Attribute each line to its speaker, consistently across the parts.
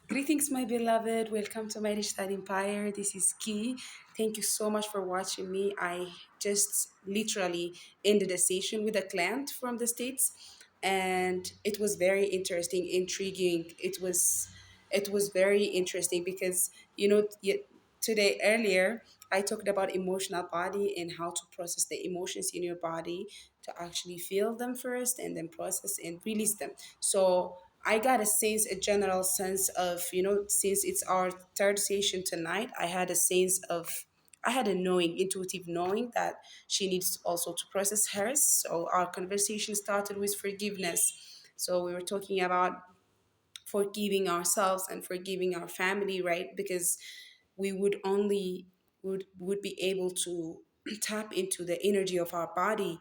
Speaker 1: Greetings, my beloved. Welcome to my digital empire. This is Key. Thank you so much for watching me. I just literally ended a session with a client from the States, and it was very interesting, intriguing. It was very interesting because today earlier I talked about emotional body and how to process the emotions in your body to actually feel them first and then process and release them. So I got a general sense of, since it's our third session tonight, I had a knowing, intuitive knowing that she needs also to process hers. So our conversation started with forgiveness. So we were talking about forgiving ourselves and forgiving our family, right? Because we would be able to tap into the energy of our body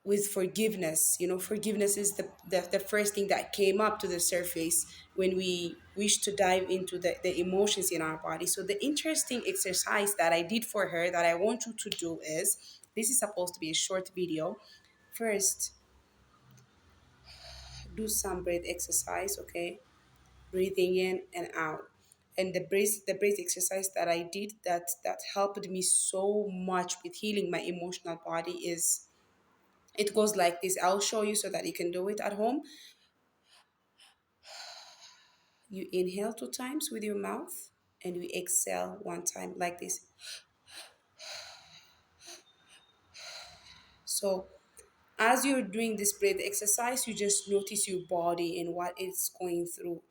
Speaker 1: with forgiveness. Forgiveness is the first thing that came up to the surface when we wish to dive into the emotions in our body. So the interesting exercise that I did for her that I want you to do is, this is supposed to be a short video. First, do some breath exercise, okay? Breathing in and out. And the breath exercise that I did that helped me so much with healing my emotional body is, it goes like this. I'll show you so that you can do it at home. You inhale 2 times with your mouth and you exhale 1 time like this. So as you're doing this breath exercise, you just notice your body and what it's going through.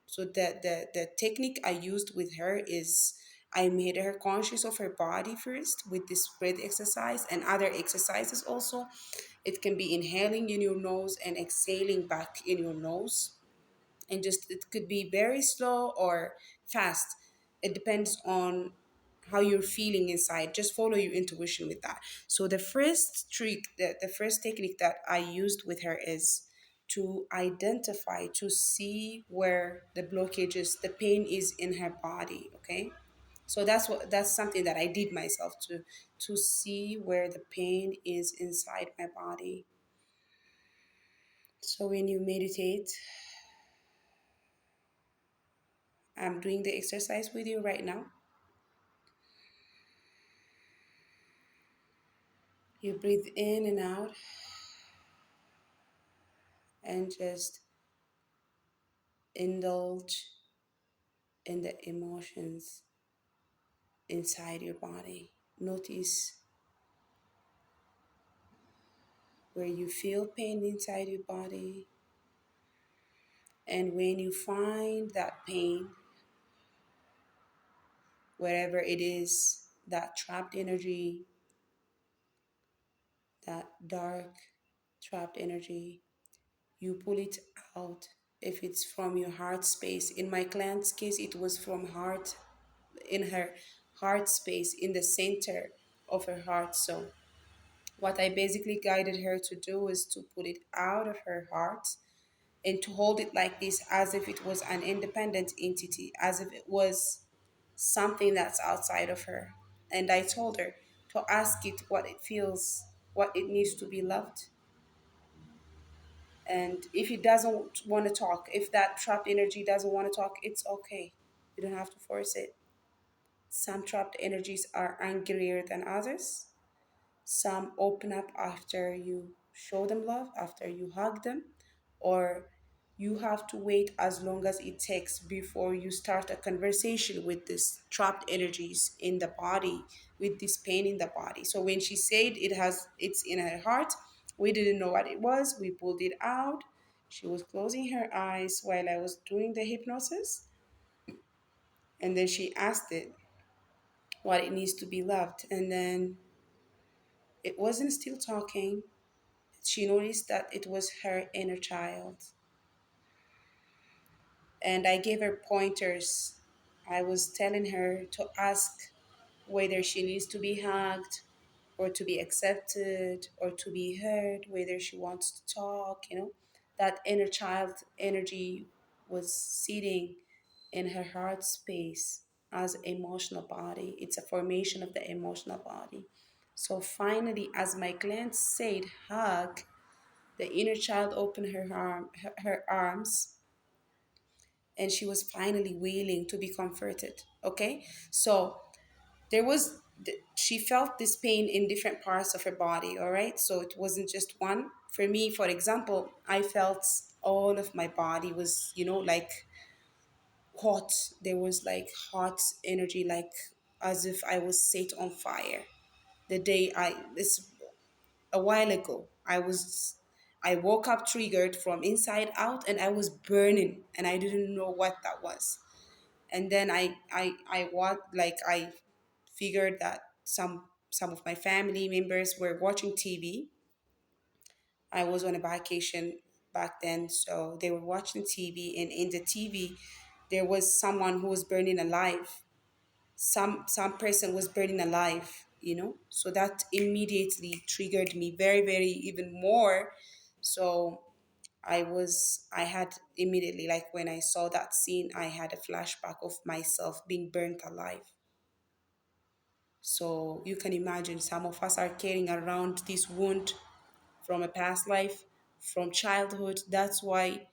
Speaker 1: So the technique I used with her is, I made her conscious of her body first with this breath exercise and other exercises also. It can be inhaling in your nose and exhaling back in your nose, and just it could be very slow or fast. It depends on how you're feeling inside. Just follow your intuition with that. So the first trick, the first technique that I used with her is to identify, to see where the blockages, the pain is in her body. Okay, so that's something that I did myself, to see where the pain is inside my body. So when you meditate, I'm doing the exercise with you right now. You breathe in and out and just indulge in the emotions inside your body. Notice where you feel pain inside your body. And when you find that pain, wherever it is, that trapped energy, that dark trapped energy, you pull it out. If it's from your heart space, in my client's case, it was from heart, in her heart space, in the center of her heart. So what I basically guided her to do is to put it out of her heart and to hold it like this, as if it was an independent entity, as if it was something that's outside of her. And I told her to ask it what it feels, what it needs to be loved. And if it doesn't want to talk, if that trapped energy doesn't want to talk, it's okay. You don't have to force it. Some trapped energies are angrier than others. Some open up after you show them love, after you hug them, or you have to wait as long as it takes before you start a conversation with these trapped energies in the body, with this pain in the body. So when she said it's in her heart, we didn't know what it was. We pulled it out. She was closing her eyes while I was doing the hypnosis, and then she asked it what it needs to be loved, and then it wasn't still talking. She noticed that it was her inner child. And I gave her pointers. I was telling her to ask whether she needs to be hugged or to be accepted or to be heard, whether she wants to talk. That inner child energy was sitting in her heart space as emotional body. It's a formation of the emotional body. So finally, as my client said, hug, the inner child opened her arms and she was finally willing to be comforted. Okay, so there was she felt this pain in different parts of her body. All right, so it wasn't just one. For me, for example, I felt all of my body was, like hot. There was like hot energy, like as if I was set on fire. The day I this A while ago, I woke up triggered from inside out, and I was burning, and I didn't know what that was. And then I figured that some of my family members were watching TV. I was on a vacation back then, so they were watching TV, and in the TV there was someone who was burning alive. Some person was burning alive, so that immediately triggered me very, very even more. So I had immediately, like when I saw that scene, I had a flashback of myself being burnt alive. So you can imagine some of us are carrying around this wound from a past life, from childhood. That's why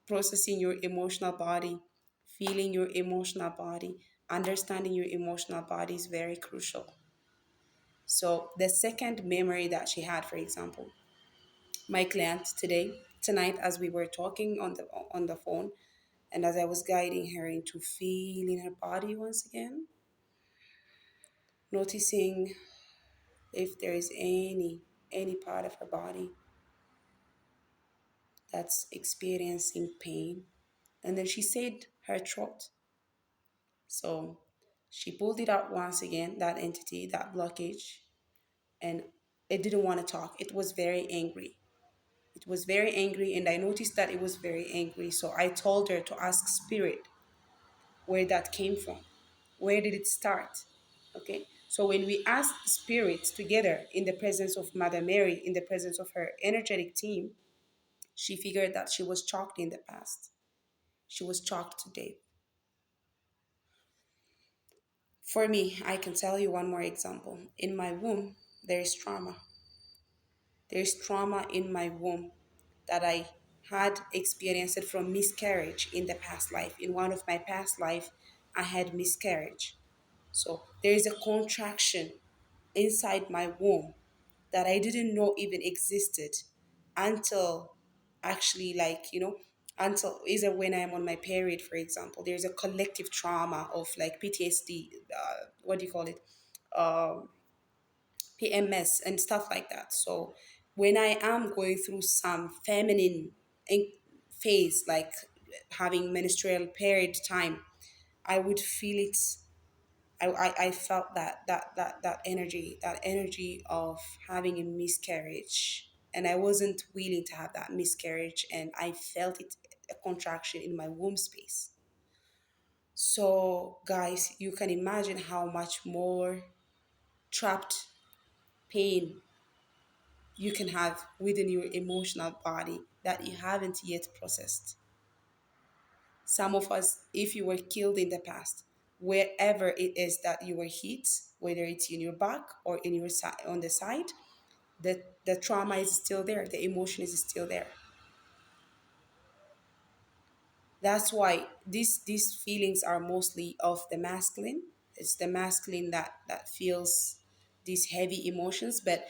Speaker 1: processing your emotional body, feeling your emotional body, understanding your emotional body is very crucial. So the second memory that she had, for example, my client tonight, as we were talking on the phone, and as I was guiding her into feeling her body once again, noticing if there is any part of her body that's experiencing pain. And then she said her throat. So she pulled it out once again, that entity, that blockage, and it didn't want to talk. It was very angry. It was very angry, and I noticed that it was very angry. So I told her to ask Spirit where that came from. Where did it start? Okay. So when we asked Spirit together in the presence of Mother Mary, in the presence of her energetic team, she figured that she was shocked in the past. She was shocked to death. For me, I can tell you one more example. In my womb, there is trauma. There's trauma in my womb that I had experienced from miscarriage in the past life. In one of my past life, I had miscarriage. So there is a contraction inside my womb that I didn't know even existed until actually, until either when I'm on my period, for example. There's a collective trauma of like PTSD, what do you call it? Um, PMS and stuff like that. So when I am going through some feminine in- phase, like having menstrual period time, I would feel it. I felt that energy of having a miscarriage, and I wasn't willing to have that miscarriage, and I felt it, a contraction in my womb space. So guys, you can imagine how much more trapped pain you can have within your emotional body that you haven't yet processed. Some of us, if you were killed in the past, wherever it is that you were hit, whether it's in your back or in your side, on the side, the trauma is still there, the emotion is still there. That's why these feelings are mostly of the masculine. It's the masculine that feels these heavy emotions, but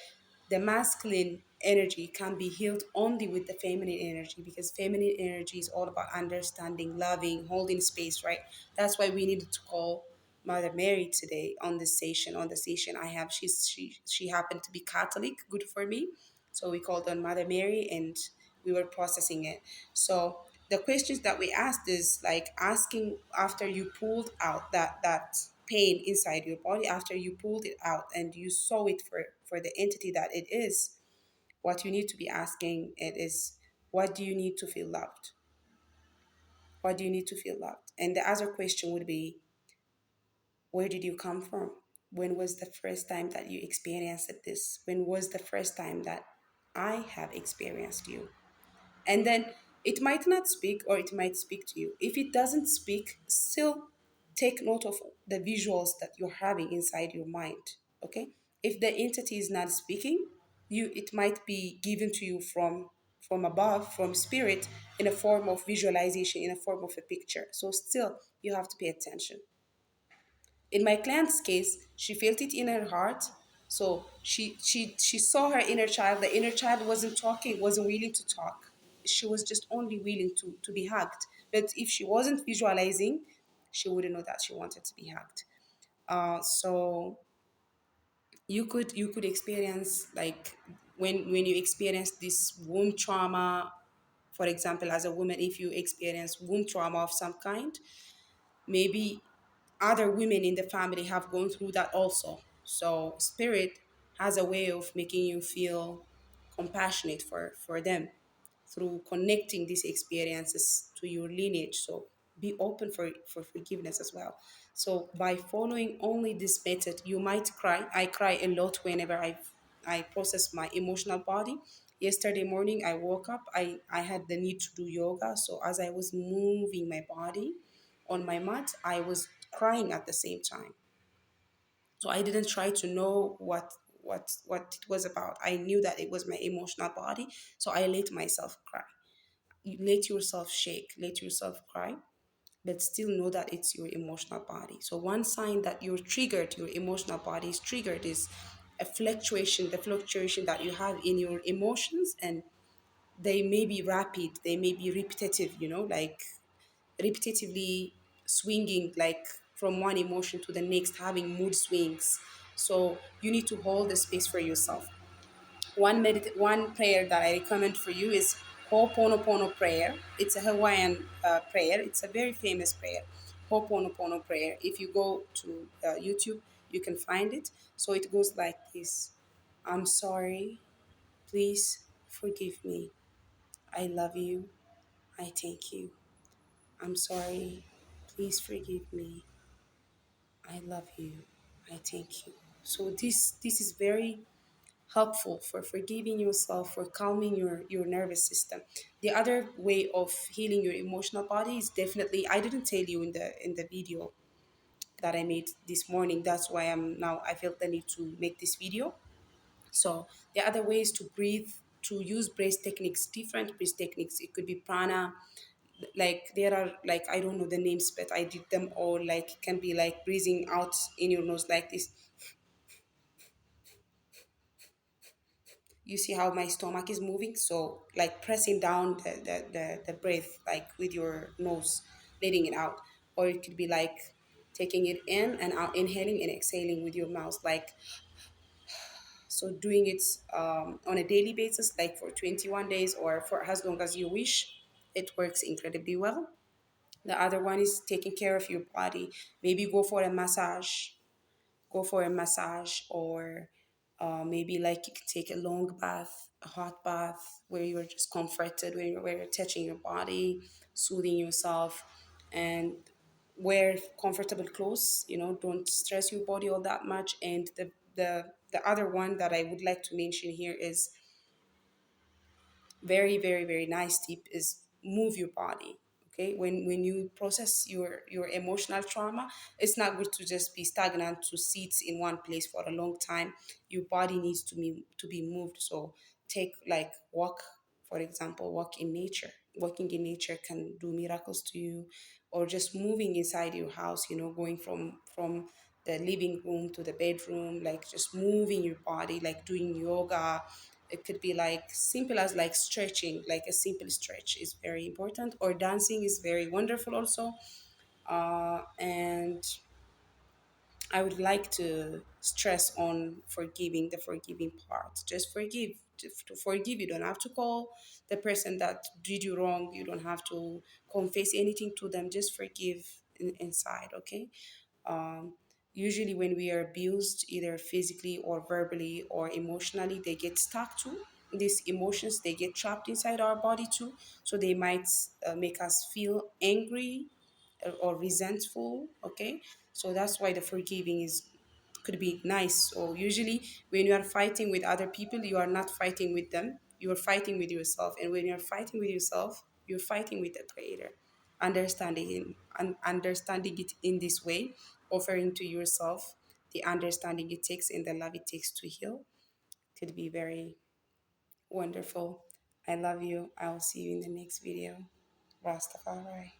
Speaker 1: the masculine energy can be healed only with the feminine energy, because feminine energy is all about understanding, loving, holding space, right? That's why we needed to call Mother Mary today on the station. On the station I have, she happened to be Catholic, good for me. So we called on Mother Mary, and we were processing it. So the questions that we asked is like asking, after you pulled out that pain inside your body, after you pulled it out and you saw it for the entity that it is, what you need to be asking it is, what do you need to feel loved? What do you need to feel loved? And the other question would be, where did you come from? When was the first time that you experienced this? When was the first time that I have experienced you? And then it might not speak, or it might speak to you. If it doesn't speak, still take note of the visuals that you're having inside your mind. Okay, if the entity is not speaking, you it might be given to you from above, from spirit, in a form of visualization, in a form of a picture. So still, you have to pay attention. In my client's case, she felt it in her heart. So she saw her inner child. The inner child wasn't talking, wasn't willing to talk. She was just only willing to be hugged. But if she wasn't visualizing, she wouldn't know that she wanted to be hugged. So you could experience, like, when you experience this womb trauma, for example, as a woman, if you experience womb trauma of some kind, maybe other women in the family have gone through that also. So spirit has a way of making you feel compassionate for them through connecting these experiences to your lineage. So be open for forgiveness as well. So by following only this method, you might cry. I cry a lot whenever I process my emotional body. Yesterday morning I woke up, I had the need to do yoga. So as I was moving my body on my mat, I was crying at the same time. So I didn't try to know what it was about. I knew that it was my emotional body. So I let myself cry. You let yourself shake, let yourself cry, but still know that it's your emotional body. So one sign that you're triggered, your emotional body is triggered, is a fluctuation, the fluctuation that you have in your emotions, and they may be rapid, they may be repetitive, like repetitively swinging, like from one emotion to the next, having mood swings. So you need to hold the space for yourself. One prayer that I recommend for you is Ho'oponopono prayer. It's a Hawaiian prayer. It's a very famous prayer, Ho'oponopono prayer. If you go to YouTube, you can find it. So it goes like this: I'm sorry. Please forgive me. I love you. I thank you. I'm sorry. Please forgive me. I love you. I thank you. So this is very helpful for forgiving yourself, for calming your nervous system. The other way of healing your emotional body is definitely, I didn't tell you in the video that I made this morning. That's why I felt the need to make this video. So the other ways to breathe, to use breath techniques, different breath techniques. It could be prana, like there are, like, I don't know the names, but I did them all. Like it can be like breathing out in your nose like this. You see how my stomach is moving? So like pressing down the breath, like with your nose, letting it out. Or it could be like taking it in and out, inhaling and exhaling with your mouth, like, so doing it on a daily basis, like for 21 days or for as long as you wish. It works incredibly well. The other one is taking care of your body. Maybe go for a massage, or maybe like you can take a long bath, a hot bath, where you're just comforted, where you're touching your body, soothing yourself, and wear comfortable clothes. Don't stress your body all that much. And the other one that I would like to mention here is very, very, very nice tip, is move your body. Okay, when you process your emotional trauma, it's not good to just be stagnant, to sit in one place for a long time. Your body needs to be moved. So take, like, walk, for example, walk in nature. Walking in nature can do miracles to you. Or just moving inside your house, going from the living room to the bedroom, like just moving your body, like doing yoga. It could be like simple as like stretching, like a simple stretch is very important. Or dancing is very wonderful also. And I would like to stress on forgiving, the forgiving part. Just forgive. To forgive, you don't have to call the person that did you wrong. You don't have to confess anything to them. Just forgive inside, okay? Um, Usually, when we are abused, either physically or verbally or emotionally, they get stuck too. These emotions, they get trapped inside our body too. So they might make us feel angry or resentful. Okay, so that's why the forgiving is could be nice. So usually, when you are fighting with other people, you are not fighting with them. You are fighting with yourself, and when you are fighting with yourself, you're fighting with the Creator. Understanding it in this way, offering to yourself the understanding it takes and the love it takes to heal, could be very wonderful. I love you. I will see you in the next video. Rastafari.